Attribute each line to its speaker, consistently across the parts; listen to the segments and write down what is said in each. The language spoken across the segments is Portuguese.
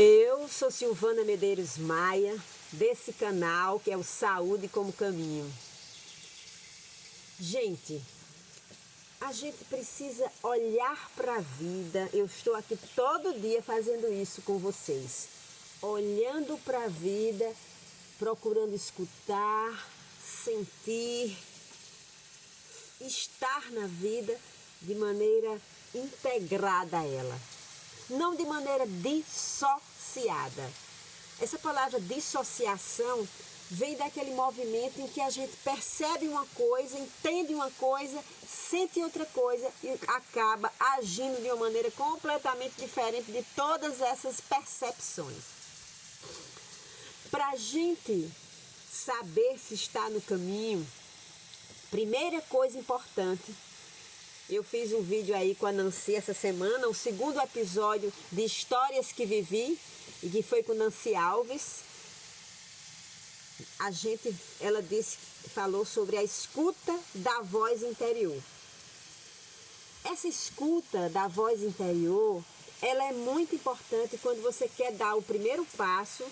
Speaker 1: Eu sou Silvana Medeiros Maia, desse canal que é o Saúde como Caminho. Gente, a gente precisa olhar para a vida. Eu estou aqui todo dia fazendo isso com vocês. Olhando para a vida, procurando escutar, sentir, estar na vida de maneira integrada a ela. Não de maneira dissociada. Essa palavra dissociação vem daquele movimento em que a gente percebe uma coisa, entende uma coisa, sente outra coisa e acaba agindo de uma maneira completamente diferente de todas essas percepções. Para a gente saber se está no caminho, primeira coisa importante, eu fiz um vídeo aí com a Nancy essa semana, o segundo episódio de Histórias que Vivi, e que foi com Nancy Alves. Ela falou sobre a escuta da voz interior. Essa escuta da voz interior, ela é muito importante quando você quer dar o primeiro passo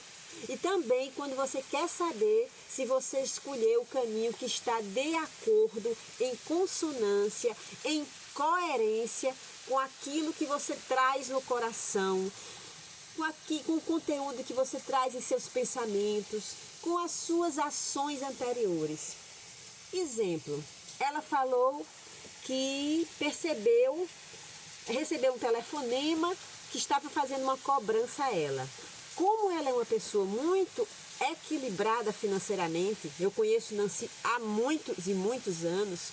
Speaker 1: e também quando você quer saber se você escolheu o caminho que está de acordo, em consonância, em coerência com aquilo que você traz no coração, com o conteúdo que você traz em seus pensamentos, com as suas ações anteriores. Exemplo, ela falou que recebeu um telefonema que estava fazendo uma cobrança a ela. Como ela é uma pessoa muito equilibrada financeiramente, eu conheço Nancy há muitos e muitos anos,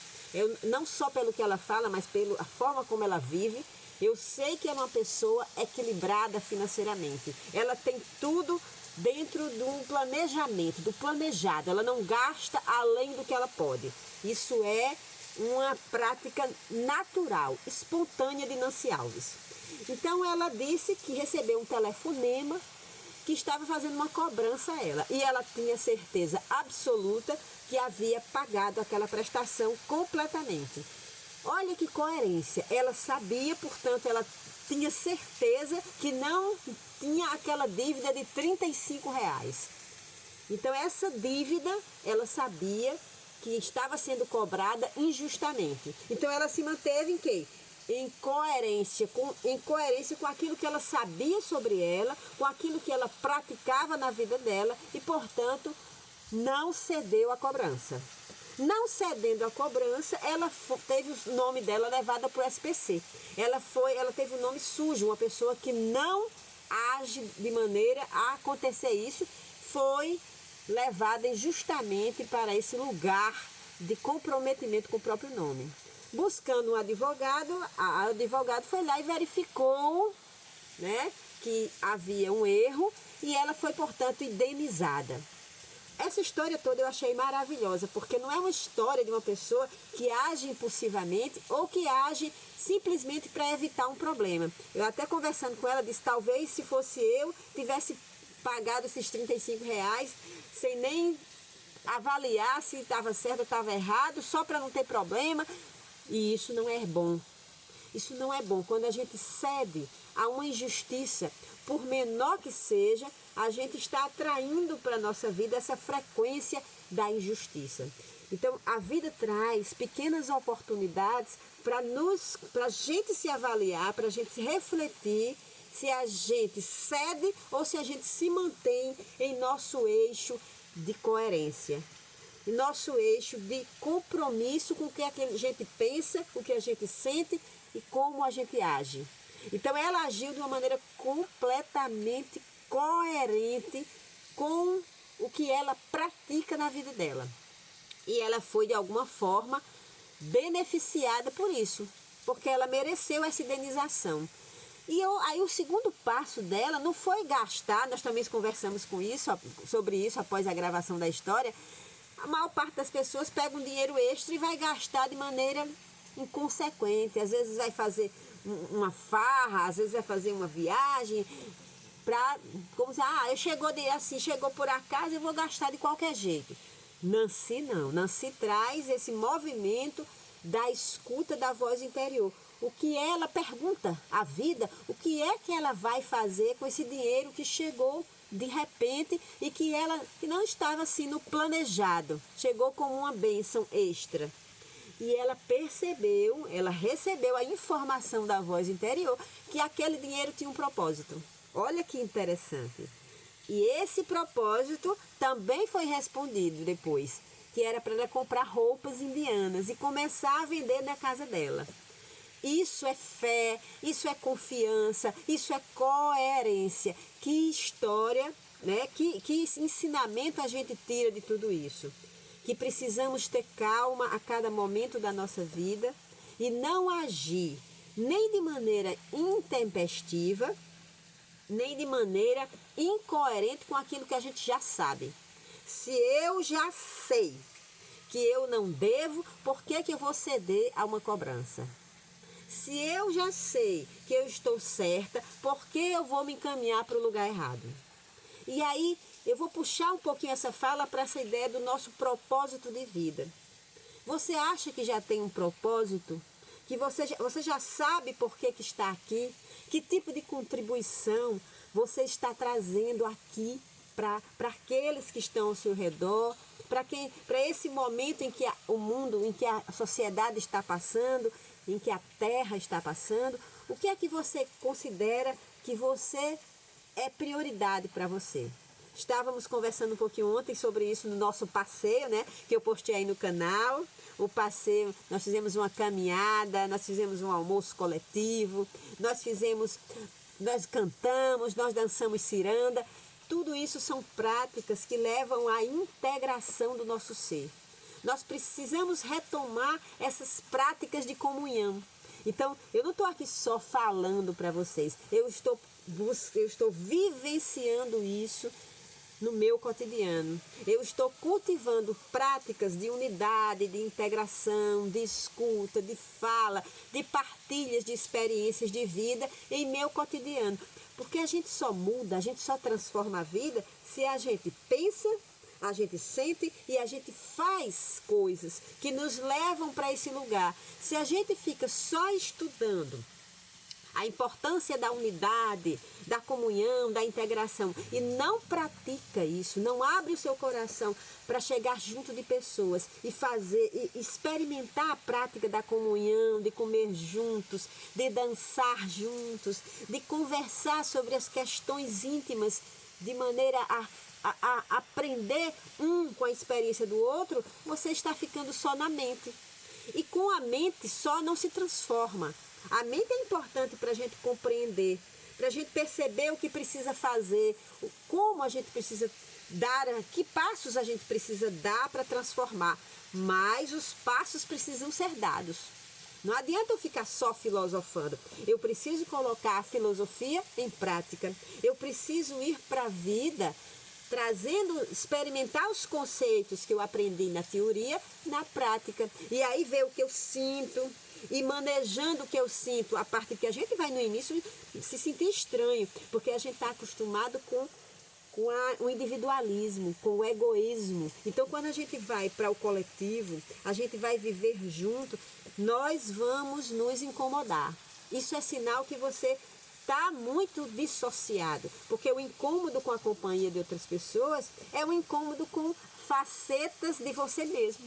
Speaker 1: não só pelo que ela fala, mas pela forma como ela vive, eu sei que é uma pessoa equilibrada financeiramente. Ela tem tudo dentro do planejamento, do planejado. Ela não gasta além do que ela pode. Isso é uma prática natural, espontânea de Nancy Alves. Então ela disse que recebeu um telefonema que estava fazendo uma cobrança a ela. E ela tinha certeza absoluta que havia pagado aquela prestação completamente. Olha que coerência. Ela sabia, portanto, ela tinha certeza que não tinha aquela dívida de R$35. Então, essa dívida, ela sabia que estava sendo cobrada injustamente. Então, ela se manteve em quê? Em coerência com aquilo que ela sabia sobre ela, com aquilo que ela praticava na vida dela e, portanto, não cedeu à cobrança. Não cedendo à cobrança, ela teve o nome dela levado para o SPC. Ela teve o nome sujo, uma pessoa que não age de maneira a acontecer isso, foi levada injustamente para esse lugar de comprometimento com o próprio nome. Buscando um advogado, a advogado foi lá e verificou, né, que havia um erro e ela foi, portanto, indenizada. Essa história toda eu achei maravilhosa, porque não é uma história de uma pessoa que age impulsivamente ou que age simplesmente para evitar um problema. Eu até conversando com ela, disse, talvez se fosse eu, tivesse pagado esses R$35 sem nem avaliar se estava certo ou estava errado, só para não ter problema. E isso não é bom. Isso não é bom. Quando a gente cede a uma injustiça, por menor que seja, a gente está atraindo para a nossa vida essa frequência da injustiça. Então, a vida traz pequenas oportunidades para a gente se avaliar, para a gente se refletir se a gente cede ou se a gente se mantém em nosso eixo de coerência. Nosso eixo de compromisso com o que a gente pensa, o que a gente sente e como a gente age. Então ela agiu de uma maneira completamente coerente com o que ela pratica na vida dela. E ela foi de alguma forma beneficiada por isso, porque ela mereceu essa indenização. E aí o segundo passo dela não foi gastar, nós também conversamos sobre isso após a gravação da história. A maior parte das pessoas pega um dinheiro extra e vai gastar de maneira inconsequente. Às vezes vai fazer uma farra, às vezes vai fazer uma viagem como dizer, chegou por acaso, eu vou gastar de qualquer jeito. Nancy não. Nancy traz esse movimento da escuta da voz interior. o que ela pergunta à vida, o que é que ela vai fazer com esse dinheiro que chegou de repente e que não estava assim no planejado, chegou como uma bênção extra. E ela percebeu, ela recebeu a informação da voz interior que aquele dinheiro tinha um propósito. Olha que interessante. E esse propósito também foi respondido depois, que era para ela comprar roupas indianas e começar a vender na casa dela. Isso é fé, isso é confiança, isso é coerência. Que história, né? Que ensinamento a gente tira de tudo isso? Que precisamos ter calma a cada momento da nossa vida e não agir nem de maneira intempestiva, nem de maneira incoerente com aquilo que a gente já sabe. Se eu já sei que eu não devo, por que eu vou ceder a uma cobrança? Se eu já sei que eu estou certa, por que eu vou me encaminhar para o lugar errado? E aí eu vou puxar um pouquinho essa fala para essa ideia do nosso propósito de vida. Você acha que já tem um propósito? Que você já sabe por que está aqui? Que tipo de contribuição você está trazendo aqui para aqueles que estão ao seu redor? Para esse momento em que o mundo, em que a sociedade está passando, em que a terra está passando, o que é que você considera que você é prioridade para você? Estávamos conversando um pouquinho ontem sobre isso no nosso passeio, né? Que eu postei aí no canal. O passeio, nós fizemos uma caminhada, nós fizemos um almoço coletivo, nós cantamos, nós dançamos ciranda. Tudo isso são práticas que levam à integração do nosso ser. Nós precisamos retomar essas práticas de comunhão. Então, eu não estou aqui só falando para vocês, eu estou vivenciando isso no meu cotidiano. Eu estou cultivando práticas de unidade, de integração, de escuta, de fala, de partilhas de experiências de vida em meu cotidiano. Porque a gente só muda, a gente só transforma a vida se a gente pensa, a gente sente e a gente faz coisas que nos levam para esse lugar. Se a gente fica só estudando a importância da unidade, da comunhão, da integração, e não pratica isso, não abre o seu coração para chegar junto de pessoas e experimentar a prática da comunhão, de comer juntos, de dançar juntos, de conversar sobre as questões íntimas, de maneira a aprender um com a experiência do outro, você está ficando só na mente. E com a mente só não se transforma. A mente é importante para a gente compreender, para a gente perceber o que precisa fazer, como a gente precisa dar, que passos a gente precisa dar para transformar. Mas os passos precisam ser dados. Não adianta eu ficar só filosofando. Eu preciso colocar a filosofia em prática. Eu preciso ir para a vida experimentar os conceitos que eu aprendi na teoria, na prática. E aí ver o que eu sinto e manejando o que eu sinto. A parte que a gente vai no início se sentir estranho, porque a gente está acostumado com o individualismo, com o egoísmo. Então, quando a gente vai para o coletivo, a gente vai viver junto, nós vamos nos incomodar. Isso é sinal que você está muito dissociado, porque o incômodo com a companhia de outras pessoas é um incômodo com facetas de você mesmo.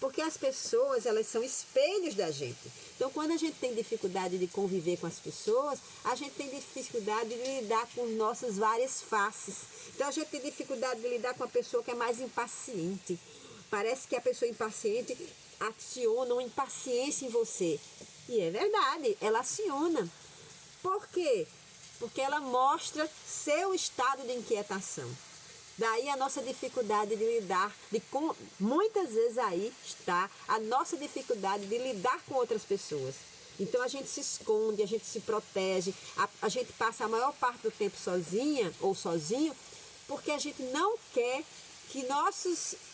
Speaker 1: Porque as pessoas, elas são espelhos da gente. Então, quando a gente tem dificuldade de conviver com as pessoas, a gente tem dificuldade de lidar com nossas várias faces. Então, a gente tem dificuldade de lidar com a pessoa que é mais impaciente. Parece que a pessoa impaciente aciona uma impaciência em você. E é verdade, ela aciona. Por quê? Porque ela mostra seu estado de inquietação. Daí a nossa dificuldade de lidar, muitas vezes aí está a nossa dificuldade de lidar com outras pessoas. Então a gente se esconde, a gente se protege, a gente passa a maior parte do tempo sozinha ou sozinho, porque a gente não quer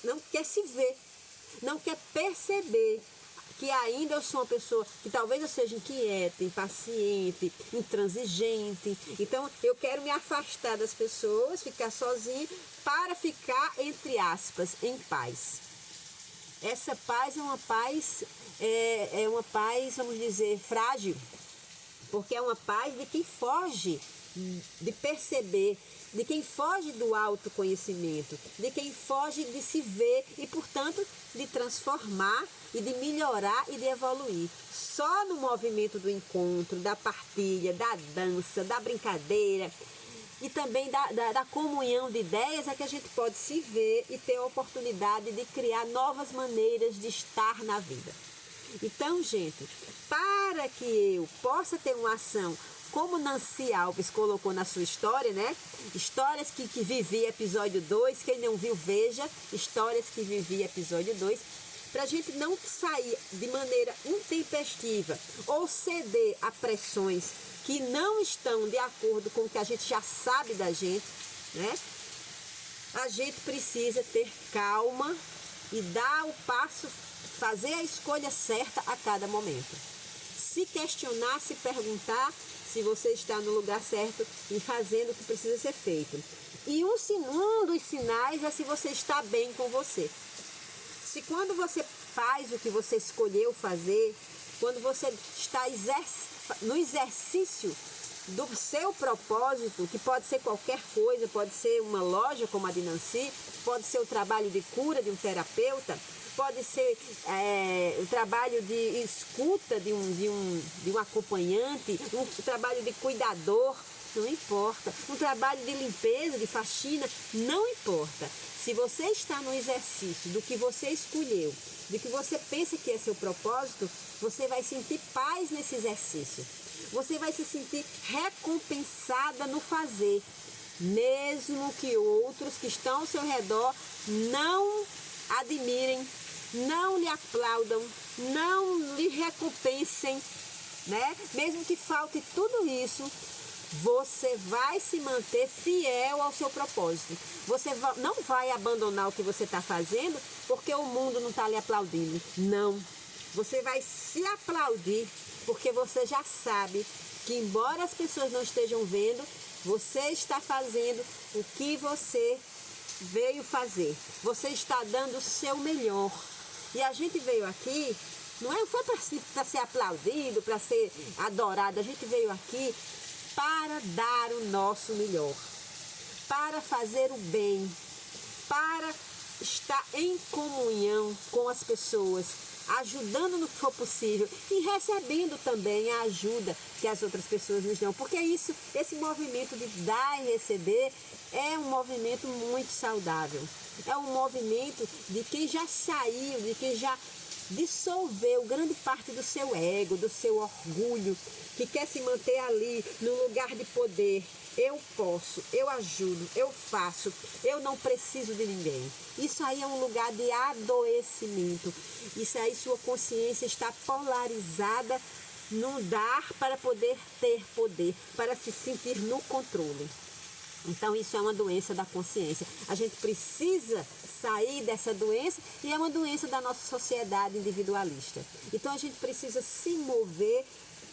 Speaker 1: não quer se ver, não quer perceber que ainda eu sou uma pessoa que talvez eu seja inquieta, impaciente, intransigente. Então, eu quero me afastar das pessoas, ficar sozinha, para ficar, entre aspas, em paz. essa paz é uma paz, vamos dizer, frágil, porque é uma paz de quem foge de perceber, de quem foge do autoconhecimento, de quem foge de se ver e, portanto, de transformar e de melhorar e de evoluir. Só no movimento do encontro, da partilha, da dança, da brincadeira e também da comunhão de ideias é que a gente pode se ver e ter a oportunidade de criar novas maneiras de estar na vida. Então, gente, para que eu possa ter uma ação como Nancy Alves colocou na sua história, né? Histórias que vivi, episódio 2. Quem não viu, veja. Histórias que vivi, episódio 2. Para a gente não sair de maneira intempestiva ou ceder a pressões que não estão de acordo com o que a gente já sabe da gente, né? A gente precisa ter calma e dar o passo, fazer a escolha certa a cada momento. Se questionar, se perguntar se você está no lugar certo e fazendo o que precisa ser feito. E um dos sinais é se você está bem com você. Se quando você faz o que você escolheu fazer, quando você está no exercício do seu propósito, que pode ser qualquer coisa, pode ser uma loja como a de Nancy, pode ser o trabalho de cura de um terapeuta, pode ser o trabalho de escuta de um acompanhante, um trabalho de cuidador, não importa. Um trabalho de limpeza, de faxina, não importa. Se você está no exercício do que você escolheu, do que você pensa que é seu propósito, você vai sentir paz nesse exercício. Você vai se sentir recompensada no fazer, mesmo que outros que estão ao seu redor não admirem, não lhe aplaudam, não lhe recompensem, né? Mesmo que falte tudo isso, você vai se manter fiel ao seu propósito. Você não vai abandonar o que você está fazendo porque o mundo não está lhe aplaudindo. Não. Você vai se aplaudir porque você já sabe que, embora as pessoas não estejam vendo, você está fazendo o que você veio fazer. Você está dando o seu melhor. E a gente veio aqui, não foi para ser aplaudido, para ser adorado. A gente veio aqui para dar o nosso melhor, para fazer o bem, para estar em comunhão com as pessoas, ajudando no que for possível e recebendo também a ajuda que as outras pessoas nos dão. Porque esse movimento de dar e receber é um movimento muito saudável. É um movimento de quem já saiu, de quem já dissolveu grande parte do seu ego, do seu orgulho, que quer se manter ali no lugar de poder. Eu posso, eu ajudo, eu faço, eu não preciso de ninguém. Isso aí é um lugar de adoecimento. Isso aí, sua consciência está polarizada no dar para poder ter poder, para se sentir no controle. Então, isso é uma doença da consciência. A gente precisa sair dessa doença e é uma doença da nossa sociedade individualista. Então, a gente precisa se mover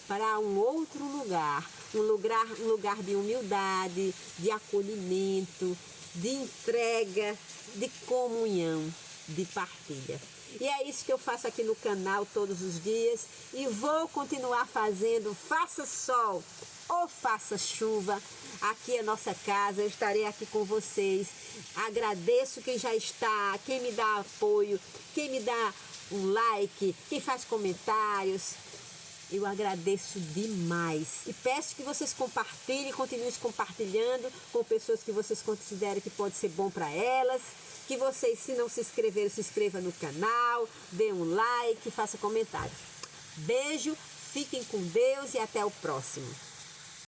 Speaker 1: para um outro lugar, um lugar de humildade, de acolhimento, de entrega, de comunhão, de partilha. E é isso que eu faço aqui no canal todos os dias e vou continuar fazendo, faça sol ou faça chuva. Aqui é a nossa casa, eu estarei aqui com vocês. Agradeço quem já está, quem me dá apoio, quem me dá um like, quem faz comentários. Eu agradeço demais e peço que vocês compartilhem, continuem compartilhando com pessoas que vocês consideram que pode ser bom para elas. Que vocês, se não se inscreveram, se inscrevam no canal, dê um like, faça comentário. Beijo, fiquem com Deus e até o próximo.